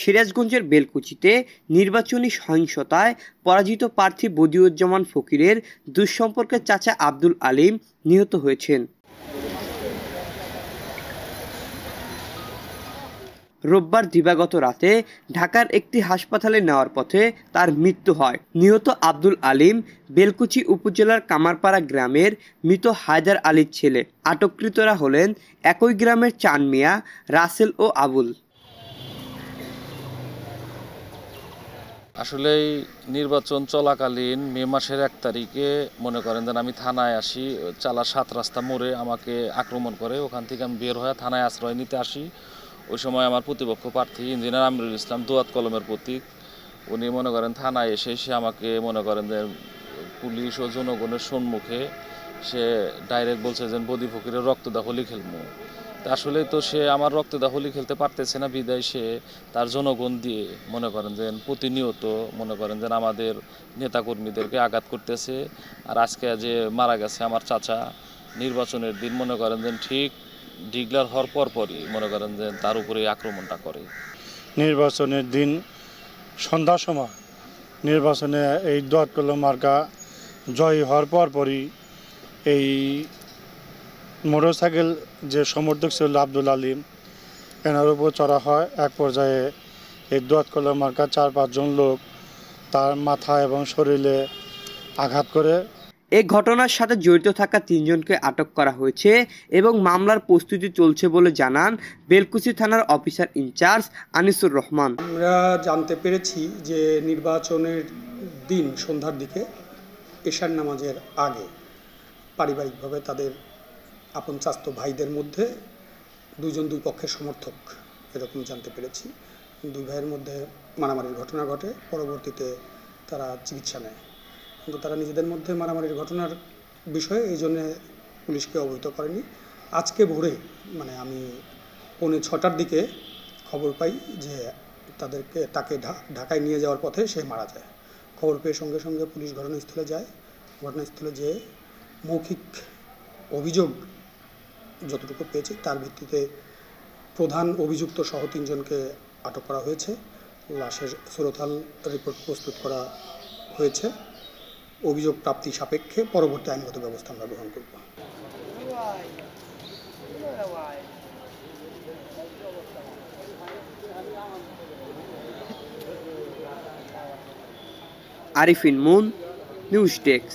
সিরাজগঞ্জের বেলকুচিতে নির্বাচনী সহিংসতায় পরাজিত প্রার্থী বদিউজ্জামান ফকিরের দুঃসম্পর্কের চাচা আব্দুল আলিম নিহত হয়েছেন। রোববার দিবাগত রাতে ঢাকার একটি হাসপাতালে নেওয়ার পথে তার মৃত্যু হয়। নিহত আব্দুল আলিম বেলকুচি উপজেলার কামারপাড়া গ্রামের মৃত হায়দার আলীর ছেলে। আটককৃতরা হলেন একই গ্রামের চান মিয়া, রাসেল ও আবুল। আসলে নির্বাচন চলাকালীন মে মাসের 1 তারিখে মনে করেন যে আমি থানায় আসি, চালা 7 রাস্তা মোড়ে আমাকে আক্রমণ করে। ওখান থেকে আমি বের হয়ে থানায় আশ্রয় নিতে আসি। ওই সময় আমার প্রতিপক্ষ প্রার্থী ইঞ্জিনিয়ার আমিরুল ইসলাম, দোয়াত কলমের প্রতীক, উনি মনে করেন থানায় এসে সে আমাকে মনে করেন যে পুলিশ ও জনগণের সম্মুখে সে ডাইরেক্ট বলছে যে বদি ফকিরের রক্তদাহ হোলি খেলবো। তা আসলে তো সে আমার রক্তদাহ হোলি খেলতে পারতেছে না, বিদায় সে তার জনগণ দিয়ে মনে করেন যে প্রতিনিয়ত মনে করেন যে আমাদের নেতাকর্মীদেরকে আঘাত করতেছে। আর আজকে যে মারা গেছে আমার চাচা, নির্বাচনের দিন মনে করেন যে ঠিক ডিক্লেয়ার হওয়ার পরই মনে করেন যে তার উপরে আক্রমণটা করে। নির্বাচনের দিন সন্ধ্যার সময় নির্বাচনে এই দোয়াত কলম মার্কা জয় হওয়ার পরই এই মোটরসাইকেল যে সমর্থক ছিল আব্দুল আলিম, এনার উপর চড়া হয়। এক পর্যায়ে এই দোয়াত কলম মার্কা 4-5 জন লোক তার মাথা এবং শরীরে আঘাত করে। এই ঘটনার সাথে জড়িত থাকা 3 জনকে আটক করা হয়েছে এবং মামলার প্রস্তুতি চলছে বলে জানান বেলকুচি থানার অফিসার ইনচার্জ আনিসুর রহমান। আমরা জানতে পেরেছি যে নির্বাচনের দিন সন্ধ্যার দিকে এশার নামাজের আগে পারিবারিকভাবে তাদের আপন চাস্তো ভাইদের মধ্যে 2 জন 2 পক্ষের সমর্থক, এরকম জানতে পেরেছি। 2 ভাইয়ের মধ্যে মারামারির ঘটনা ঘটে। পরবর্তীতে তারা চিকিৎসা নেয়, কিন্তু তারা নিজেদের মধ্যে মারামারির ঘটনার বিষয়ে এই জন্যে পুলিশকে অবহিত করেনি। আজকে ভোরে মানে আমি 6:45টার দিকে খবর পাই যে তাকে ঢাকায় নিয়ে যাওয়ার পথে সে মারা যায়। খবর পেয়ে সঙ্গে সঙ্গে পুলিশ ঘটনাস্থলে যায়। ঘটনাস্থলে যেয়ে মৌখিক অভিযোগ যতটুকু পেয়েছি তার ভিত্তিতে প্রধান অভিযুক্ত সহ 3 জনকে আটক করা হয়েছে। লাশের সুরতাল রিপোর্ট প্রস্তুত করা হয়েছে। অভিযোগ প্রাপ্তি সাপেক্ষে পরবর্তী আইনগত ব্যবস্থা আমরা গ্রহণ করব। Arifin moon, news desk.